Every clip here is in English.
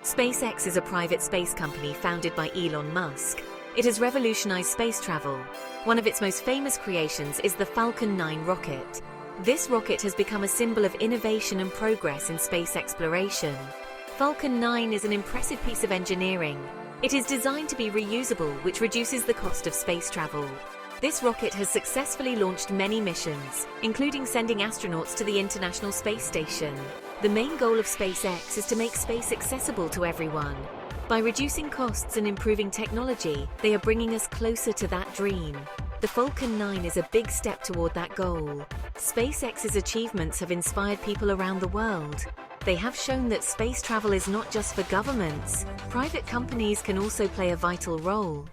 SpaceX is a private space company founded by Elon Musk. It has revolutionized space travel. One of its most famous creations is the Falcon 9 rocket. This rocket has become a symbol of innovation and progress in space exploration. Falcon 9 is an impressive piece of engineering. It is designed to be reusable, which reduces the cost of space travel. This rocket has successfully launched many missions, including sending astronauts to the International Space Station. The main goal of SpaceX is to make space accessible to everyone. By reducing costs and improving technology, they are bringing us closer to that dream. The Falcon 9 is a big step toward that goal. SpaceX's achievements have inspired people around the world. They have shown that space travel is not just for governments. Private companies can also play a vital role.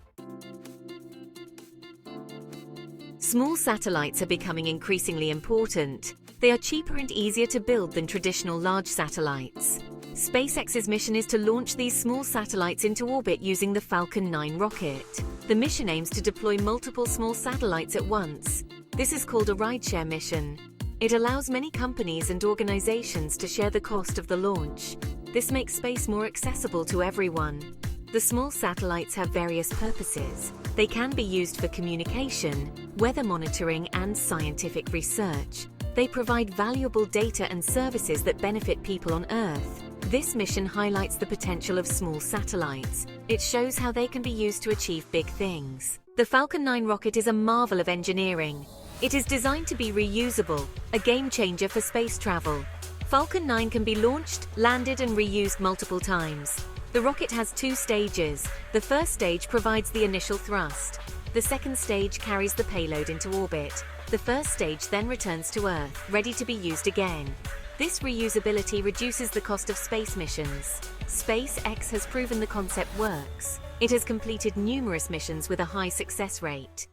Small satellites are becoming increasingly important. They are cheaper and easier to build than traditional large satellites. SpaceX's mission is to launch these small satellites into orbit using the Falcon 9 rocket. The mission aims to deploy multiple small satellites at once. This is called a rideshare mission. It allows many companies and organizations to share the cost of the launch. This makes space more accessible to everyone. The small satellites have various purposes. They can be used for communication, weather monitoring, and scientific research. They provide valuable data and services that benefit people on Earth. This mission highlights the potential of small satellites. It shows how they can be used to achieve big things. The Falcon 9 rocket is a marvel of engineering. It is designed to be reusable, a game changer for space travel. Falcon 9 can be launched, landed, and reused multiple times. The rocket has two stages. The first stage provides the initial thrust. The second stage carries the payload into orbit. The first stage then returns to Earth, ready to be used again. This reusability reduces the cost of space missions. SpaceX has proven the concept works. It has completed numerous missions with a high success rate.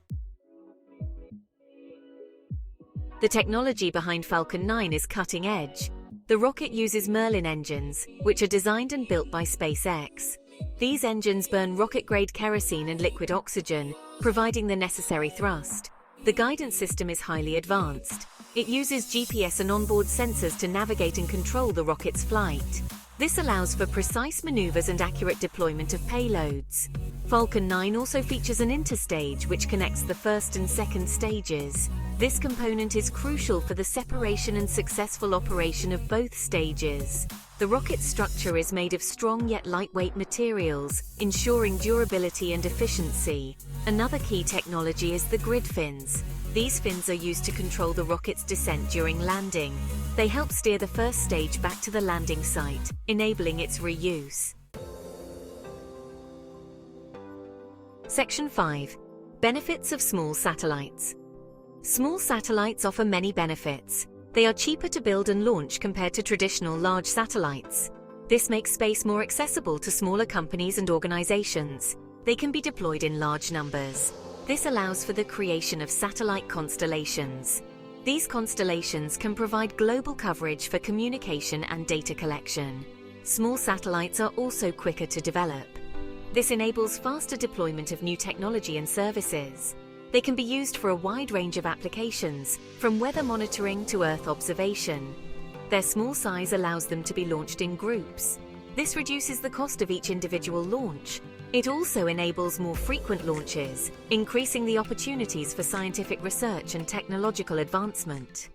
The technology behind Falcon 9 is cutting edge. The rocket uses Merlin engines, which are designed and built by SpaceX. These engines burn rocket-grade kerosene and liquid oxygen, providing the necessary thrust. The guidance system is highly advanced. It uses GPS and onboard sensors to navigate and control the rocket's flight. This allows for precise maneuvers and accurate deployment of payloads. Falcon 9 also features an interstage which connects the first and second stages. This component is crucial for the separation and successful operation of both stages. The rocket's structure is made of strong yet lightweight materials, ensuring durability and efficiency. Another key technology is the grid fins. These fins are used to control the rocket's descent during landing. They help steer the first stage back to the landing site, enabling its reuse. Section 5. Benefits of small satellites. Small satellites offer many benefits. They are cheaper to build and launch compared to traditional large satellites. This makes space more accessible to smaller companies and organizations. They can be deployed in large numbers. This allows for the creation of satellite constellations. These constellations can provide global coverage for communication and data collection. Small satellites are also quicker to develop. This enables faster deployment of new technology and services. They can be used for a wide range of applications, from weather monitoring to Earth observation. Their small size allows them to be launched in groups. This reduces the cost of each individual launch. It also enables more frequent launches, increasing the opportunities for scientific research and technological advancement.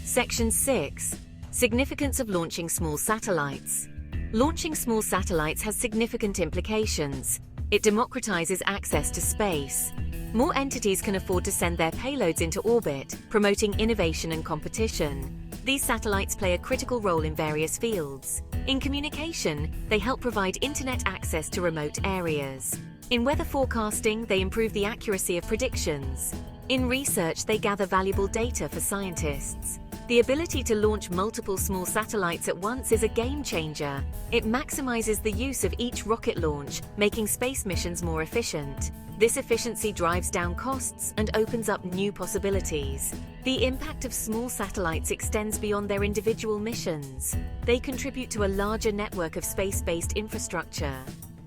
Section 6. Significance of launching small satellites. Launching small satellites has significant implications. It democratizes access to space. More entities can afford to send their payloads into orbit, promoting innovation and competition. These satellites play a critical role in various fields. In communication, they help provide internet access to remote areas. In weather forecasting, they improve the accuracy of predictions. In research, they gather valuable data for scientists. The ability to launch multiple small satellites at once is a game changer. It maximizes the use of each rocket launch, making space missions more efficient. This efficiency drives down costs and opens up new possibilities. The impact of small satellites extends beyond their individual missions. They contribute to a larger network of space-based infrastructure.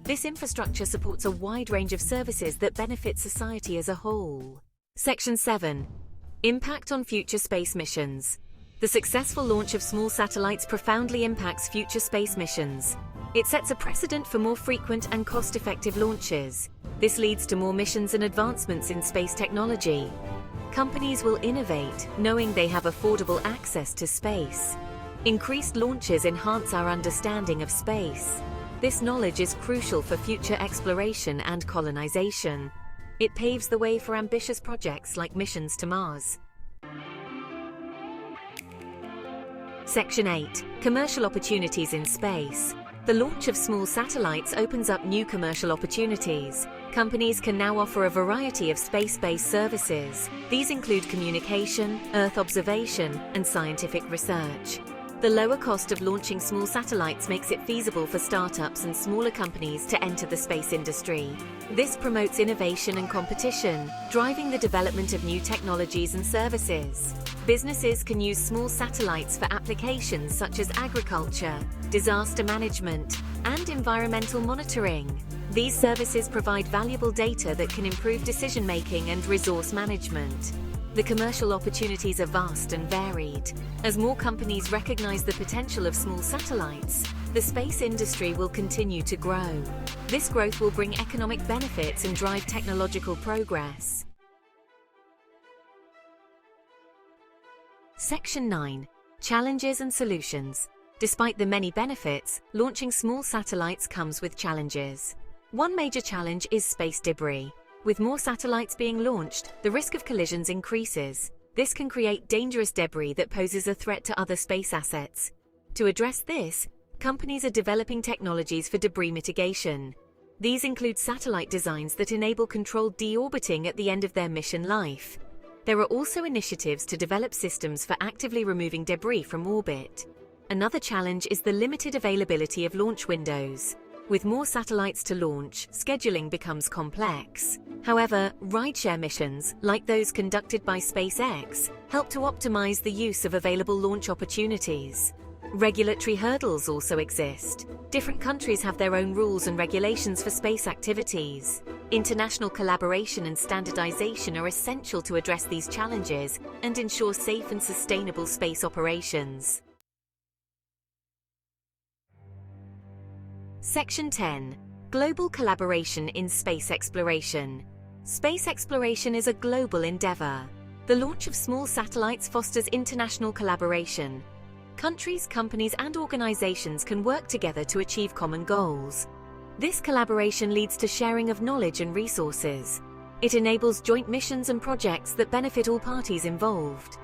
This infrastructure supports a wide range of services that benefit society as a whole. Section 7. Impact on future space missions. The successful launch of small satellites profoundly impacts future space missions. It sets a precedent for more frequent and cost-effective launches. This leads to more missions and advancements in space technology. Companies will innovate, knowing they have affordable access to space. Increased launches enhance our understanding of space. This knowledge is crucial for future exploration and colonization. It paves the way for ambitious projects like missions to Mars. Section 8. Commercial opportunities in space. The launch of small satellites opens up new commercial opportunities. Companies can now offer a variety of space-based services. These include communication, Earth observation, and scientific research. The lower cost of launching small satellites makes it feasible for startups and smaller companies to enter the space industry. This promotes innovation and competition, driving the development of new technologies and services. Businesses can use small satellites for applications such as agriculture, disaster management, and environmental monitoring. These services provide valuable data that can improve decision-making and resource management. The commercial opportunities are vast and varied. As more companies recognize the potential of small satellites, the space industry will continue to grow. This growth will bring economic benefits and drive technological progress. Section 9. Challenges and solutions. Despite the many benefits, launching small satellites comes with challenges. One major challenge is space debris. With more satellites being launched, the risk of collisions increases. This can create dangerous debris that poses a threat to other space assets. To address this, companies are developing technologies for debris mitigation. These include satellite designs that enable controlled deorbiting at the end of their mission life. There are also initiatives to develop systems for actively removing debris from orbit. Another challenge is the limited availability of launch windows. With more satellites to launch, scheduling becomes complex. However, rideshare missions, like those conducted by SpaceX, help to optimize the use of available launch opportunities. Regulatory hurdles also exist. Different countries have their own rules and regulations for space activities. International collaboration and standardization are essential to address these challenges and ensure safe and sustainable space operations. Section 10. Global collaboration in space exploration. Space exploration is a global endeavor. The launch of small satellites fosters international collaboration. Countries, companies, and organizations can work together to achieve common goals. This collaboration leads to sharing of knowledge and resources. It enables joint missions and projects that benefit all parties involved.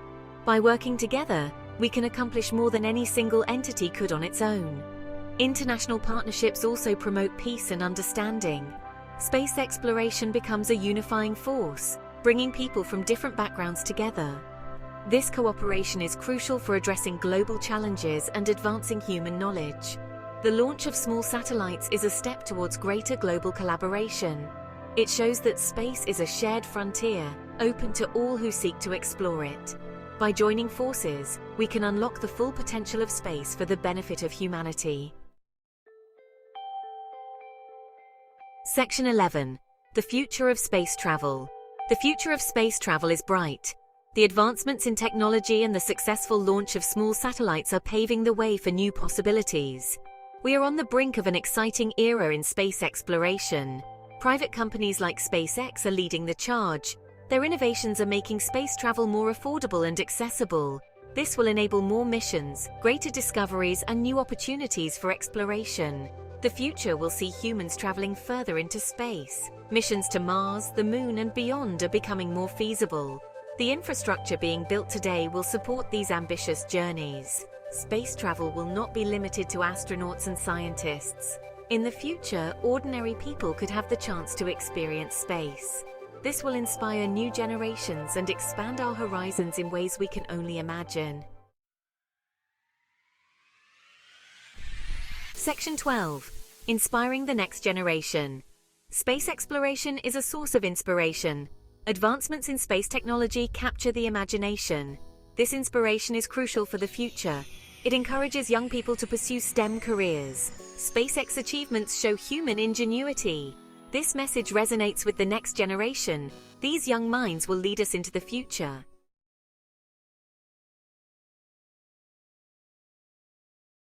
By working together, we can accomplish more than any single entity could on its own. International partnerships also promote peace and understanding. Space exploration becomes a unifying force, bringing people from different backgrounds together. This cooperation is crucial for addressing global challenges and advancing human knowledge. The launch of small satellites is a step towards greater global collaboration. It shows that space is a shared frontier, open to all who seek to explore it. By joining forces, we can unlock the full potential of space for the benefit of humanity. Section 11. The future of space travel. The future of space travel is bright. The advancements in technology and the successful launch of small satellites are paving the way for new possibilities. We are on the brink of an exciting era in space exploration. Private companies like SpaceX are leading the charge. Their innovations are making space travel more affordable and accessible. This will enable more missions, greater discoveries, and new opportunities for exploration. The future will see humans traveling further into space. Missions to Mars, the Moon, and beyond are becoming more feasible. The infrastructure being built today will support these ambitious journeys. Space travel will not be limited to astronauts and scientists. In the future, ordinary people could have the chance to experience space. This will inspire new generations and expand our horizons in ways we can only imagine. Section 12. Inspiring the next generation. Space exploration is a source of inspiration. Advancements in space technology capture the imagination. This inspiration is crucial for the future. It encourages young people to pursue STEM careers. SpaceX achievements show human ingenuity. This message resonates with the next generation. These young minds will lead us into the future.